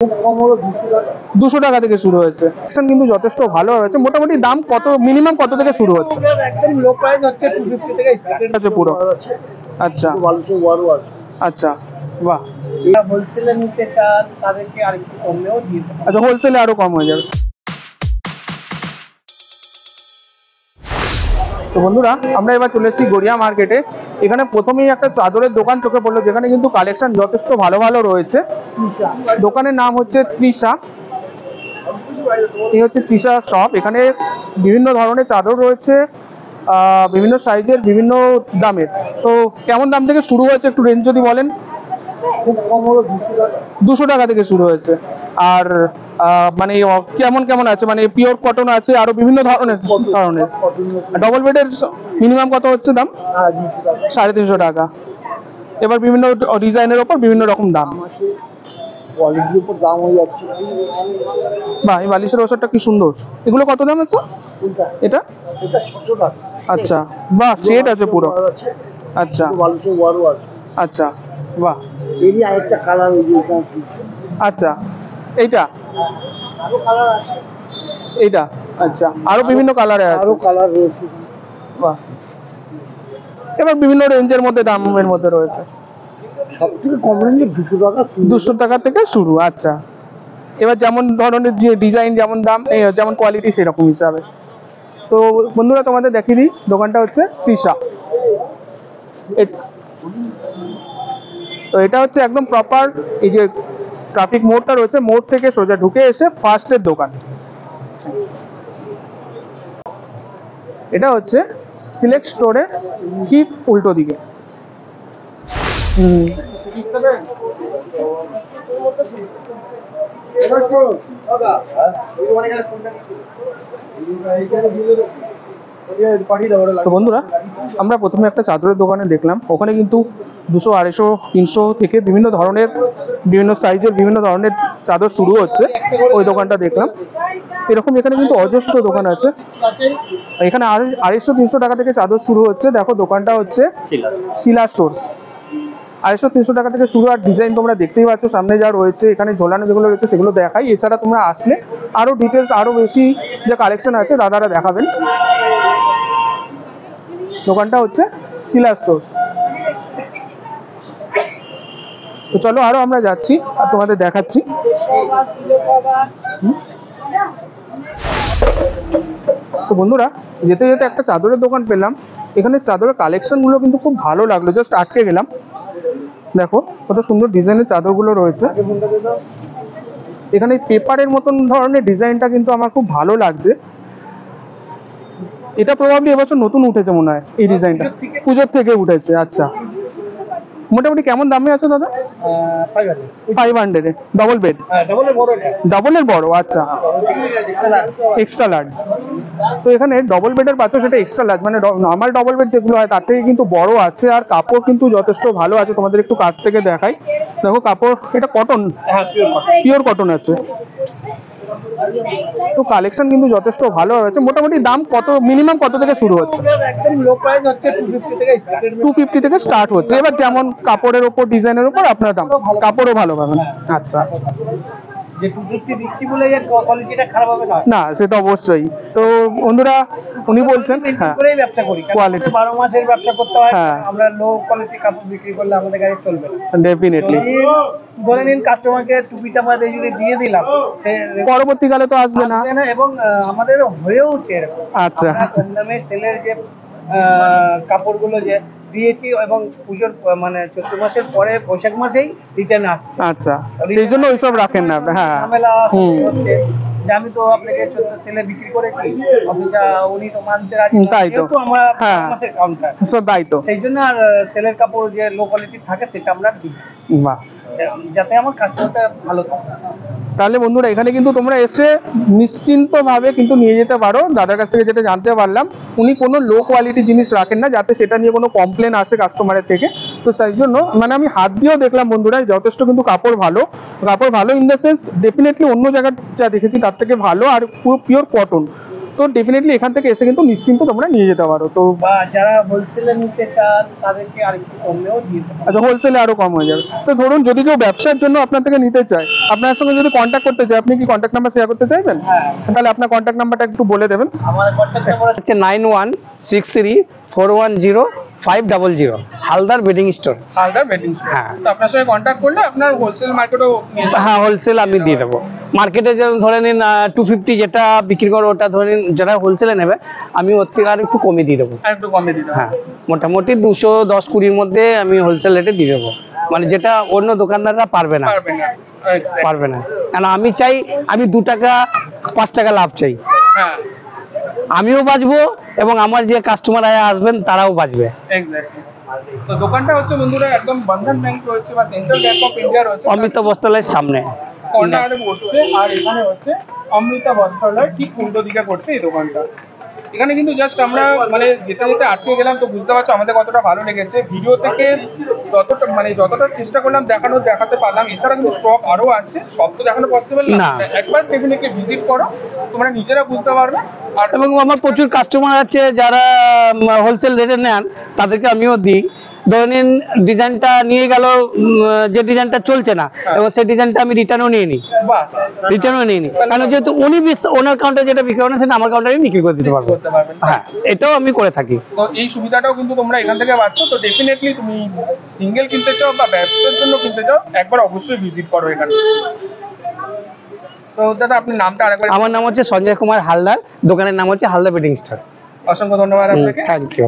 200 টাকা থেকে শুরু হয়েছে। কিন্তু যথেষ্ট ভালো হয়েছে। মোটামুটি দাম কত, মিনিমাম কত থেকে শুরু হচ্ছে? একদম লো প্রাইস হচ্ছে 250 থেকে স্টার্ট আছে পুরো। আচ্ছা আচ্ছা, বাহ। হোলসেলে নিতে চান তাদেরকে আরেকটু কমেও দিয়ে দেবো। আচ্ছা, হোলসেলে আরো কম হয়ে যাবে। তো বন্ধুরা, আমরা এবার চলে এসেছি গড়িয়া মার্কেটে। এখানে প্রথমেই একটা চাদরের দোকান চোখে পড়লো, যেখানে কিন্তু কালেকশন যথেষ্ট ভালো ভালো রয়েছে। দোকানের নাম হচ্ছে তৃষা। এই হচ্ছে তৃষা শপ। এখানে বিভিন্ন ধরনের চাদর রয়েছে, বিভিন্ন সাইজের, বিভিন্ন দামের। তো কেমন দাম থেকে শুরু হয়েছে একটু রেঞ্জ যদি বলেন? খুব কম হলো 200 টাকা থেকে শুরু হয়েছে। আর মানে কেমন কেমন আছে, মানে পিওর কটন আছে, আরো বিভিন্ন ধরনের ডবল বেডের মিনিমাম কত হচ্ছে দাম? 350 টাকা। এবার বিভিন্ন ডিজাইনের ওপর বিভিন্ন রকম দাম। কোয়ালিটির উপর দাম হয়ে যাচ্ছে। বাহ, এই বালিশের ওষুধটা কি সুন্দর। এগুলো কত দাম আছে? এটা এটা 600 টাকা। আচ্ছা, বাহ, সেট আছে পুরো। আচ্ছা বালিশের ওয়ারও আছে। আচ্ছা, বাহ। এরই আরেকটা কালার ওই যে আচ্ছা, এইটা আরো কালার আছে। এইটা আচ্ছা, আরো বিভিন্ন কালারে আছে। আরো কালার রয়েছে। বাহ। এবার বিভিন্ন রেঞ্জের মধ্যে, দামের মধ্যে রয়েছে। সবথেকে কম রেঞ্জে 200 টাকা। 200 টাকা থেকে শুরু। আচ্ছা, এবার যেমন ধরনের যে ডিজাইন, যেমন দাম, যেমন কোয়ালিটি, সেরকম হিসাবে। তো বন্ধুরা, তোমাদের দেখিয়ে দিই, দোকানটা হচ্ছে তৃষা। তো এটা হচ্ছে একদম প্রপার, এই যে ট্রাফিক মোড়টা রয়েছে, মোড় থেকে সোজা ঢুকে এসে ফার্স্টের দোকান। এটা হচ্ছে সিলেক্ট স্টোরে ঠিক উল্টো দিকে। তো বন্ধুরা, আমরা প্রথমে একটা চাদরের দোকানে দেখলাম। ওখানে কিন্তু 200, 250, 300 থেকে বিভিন্ন ধরনের, বিভিন্ন সাইজের, বিভিন্ন ধরনের চাদর শুরু হচ্ছে। ওই দোকানটা দেখলাম। এরকম এখানে কিন্তু অজস্র দোকান আছে। এখানে 250, 300 টাকা থেকে চাদর শুরু হচ্ছে। দেখো, দোকানটা হচ্ছে শিলা স্টোর্স। 250, 300 টাকা থেকে শুরু। আর ডিজাইন তোমরা দেখতেই পাচ্ছ সামনে যা রয়েছে। এখানে ঝোলানো যেগুলো রয়েছে সেগুলো দেখাই। এছাড়া তোমরা আসলে আরো ডিটেলস, আরো বেশি যে কালেকশন আছে দাদারা দেখাবেন। দোকানটা হচ্ছে শিলা স্টোর্স। তো চলো, আরো আমরা যাচ্ছি আর তোমাদের দেখাচ্ছি। তো বন্ধুরা, যেতে যেতে একটা চাদরের দোকান পেলাম। এখানে চাদরের কালেকশন গুলো কিন্তু খুব ভালো লাগলো, জাস্ট আটকে গেলাম। দেখো কত সুন্দর ডিজাইনের চাদরগুলো রয়েছে। এখানে পেপারের মতন ধরনের ডিজাইনটা কিন্তু আমার খুব ভালো লাগছে। এটা প্রবাবলি এবছর নতুন উঠেছে মনে হয়, এই ডিজাইনটা পুজোর থেকে উঠেছে। আচ্ছা, মোটামুটি কেমন দামে আছে দাদা? 500 ডবল বেড। ডবলের বড়। আচ্ছা, এক্সট্রা লার্জ। তো এখানে ডবল বেডের পাচ্ছ, সেটা এক্সট্রা লার্জ, মানে নর্মাল ডবল বেড যেগুলো হয় তার থেকে কিন্তু বড় আছে। আর কাপড় কিন্তু যথেষ্ট ভালো আছে। তোমাদের একটু কাছ থেকে দেখাই। দেখো কাপড়, এটা কটন, পিওর কটন আছে। তো কালেকশন কিন্তু যথেষ্ট ভালো হয়েছে। মোটামুটি দাম কত, মিনিমাম কত থেকে শুরু হচ্ছে? একদম লো প্রাইস হচ্ছে 250 থেকে স্টার্ট। 250 থেকে স্টার্ট হচ্ছে। এবার যেমন কাপড়ের উপর, ডিজাইনের উপর আপনার দাম। কাপড়ও ভালো পাবেন। আচ্ছা, যে 250 দিচ্ছি বলে এর কোয়ালিটিটা খারাপ হবে না? না, সে তো অবশ্যই। তো বন্ধুরা, উনি বলছেন হ্যাঁ, করেই ব্যবসা করি, কোয়ালিটি 12 মাসের ব্যবসা করতে হয়। হ্যাঁ, আমরা লো কোয়ালিটি কাপড় বিক্রি করলে আমাদের কাছে চলবে না। ডেফিনেটলি। ধরে নিন কাস্টমারকে টুপিটা আমাদের যদি দিয়ে দিলাম, সে পরবর্তীকালে তো আসবে না। এবং আমাদের হয়েও হচ্ছে এরকম। আচ্ছা, কম দামে সেলের যে কাপড়গুলো যে দিয়েছি, এবং পুজোর মানে 14 মাসের পরে বৈশাখ মাসেই রিটার্ন আসছে। আচ্ছা, সেই জন্য ওইসব রাখেন না। হ্যাঁ, ঝামেলা হচ্ছে যে আমি তো আপনাকে 14 সেলে বিক্রি করেছি, অথচ উনি তো মানতে রাজি না। তাই তো, আমরা হ্যাঁ, মাসের কাউন্টার, তাই তো। সেই জন্য আর সেলের কাপড় যে লো কোয়ালিটি থাকে সেটা আমরা দিই, বাহ, যাতে আমার কাস্টমারটা ভালো থাকে। তাহলে বন্ধুরা, এখানে কিন্তু তোমরা এসে নিশ্চিন্তভাবে কিন্তু নিয়ে যেতে পারো। দাদার কাছ থেকে যেটা জানতে পারলাম, উনি কোনো লো কোয়ালিটি জিনিস রাখেন না, যাতে সেটা নিয়ে কোনো কমপ্লেন আসে কাস্টমারের থেকে। তো সেই জন্য, মানে আমি হাত দিয়েও দেখলাম বন্ধুরা, যথেষ্ট কিন্তু কাপড় ভালো। কাপড় ভালো ইন দ্য সেন্স, ডেফিনেটলি অন্য জায়গায় যা দেখেছি তার থেকে ভালো। আর পুরো পিওর কটন। তো ডেফিনেটলি এখান থেকে এসে কিন্তু নিশ্চিন্ত তোমরা নিয়ে যেতে পারো। তো বা যারা হোলসেলে নিতে চান তাদেরকে আরেকটু কমেও দিয়ে দেবো। আচ্ছা, হোলসেলে আরো কম হয়ে যাবে। তো ধরুন যদি কেউ ব্যবসার জন্য আপনার থেকে নিতে চায়, আপনার সঙ্গে যদি কন্ট্যাক্ট করতে চায়, আপনি কি কন্ট্যাক্ট নাম্বার শেয়ার করতে চাইবেন? হ্যাঁ, তাহলে আপনার কন্ট্যাক্ট নাম্বারটা একটু বলে দেবেন। আমার কন্ট্যাক্ট নাম্বার হচ্ছে 9163410500, Haldar bedding store. Haldar bedding store. হ্যাঁ। তো আপনার সঙ্গে কন্ট্যাক্ট করলে আপনার হোলসেল মার্কেটও নিয়ে যাবেন। হ্যাঁ, হোলসেল আমি দিয়ে দেবো। মার্কেটে যেমন ধরে নিন 250 যেটা বিক্রি করো, ওটা ধরে নিন যারা হোলসেলে নেবে আমি ওর থেকে আর একটু কমে দিয়ে দেবো। আর একটু কমে দিতে হবে। হ্যাঁ, মোটামুটি 210-20 মধ্যে আমি হোলসেল রেটে দিয়ে দেবো, মানে যেটা অন্য দোকানদাররা পারবে না। পারবেন না। Exactly. পারবে না, কারণ আমি চাই আমি 2 টাকা 5 টাকা লাভ চাই, হ্যাঁ, আমিও বাঁচবো এবং আমার যে কাস্টমার আসবেন তারাও বাঁচবে। এক্স্যাক্টলি। তো দোকানটা হচ্ছে বন্ধুরা একদম বন্ধন ব্যাংক রয়েছে বা সেন্ট্রাল ব্যাংক অফ ইন্ডিয়া রয়েছে, অমৃত বস্ত্রালয়ের সামনে। কর্নারে পড়ছে। আর এখানে হচ্ছে অমৃতা বস্ত্রালয় ঠিক উল্টো দিকে পড়ছে এই দোকানটা। এখানে কিন্তু জাস্ট আমরা মানে যেতে যেতে আটকে গেলাম, তো বুঝতে পারছো আমাদের কতটা ভালো লেগেছে। ভিডিও থেকে যতটা চেষ্টা করলাম দেখাতে পারলাম। এছাড়া কিন্তু স্টক আরো আছে, সব তো দেখানো পসিবল না। না। একবার ডেফিনেটলি ভিজিট করো, তোমরা নিজেরা বুঝতে পারবে। আর এবং আমার প্রচুর কাস্টমার আছে যারা হোলসেল রেটে নেন, তাদেরকে আমিও দিই। ধরে নিন ডিজাইনটা নিয়ে গেল, যে ডিজাইনটা চলছে না, এবং সেই ডিজাইনটা আমি রিটার্নও নিয়ে নিই। বাহ, রিটার্নও নিয়ে নিই, কারণ যেহেতু ওনার কাউন্টারে যেটা বিক্রি করেন সেটা আমার কাউন্টারে বিক্রি করে দিতে পারবো। করতে পারবেন। হ্যাঁ, এটাও আমি করে থাকি। তো এই সুবিধাটাও কিন্তু তোমরা এখান থেকে পাচ্ছ। তো ডেফিনেটলি তুমি সিঙ্গেল কিনতে চাও বা ব্যবসার জন্য কিনতে চাও, একবার অবশ্যই ভিজিট করো এখানে। তো দাদা আপনার নামটা আরেকবার। আমার নাম হচ্ছে সঞ্জয় কুমার হালদার, দোকানের নাম হচ্ছে হালদার বেডিং স্টোর। অসংখ্য ধন্যবাদ আপনাকে। Thank you.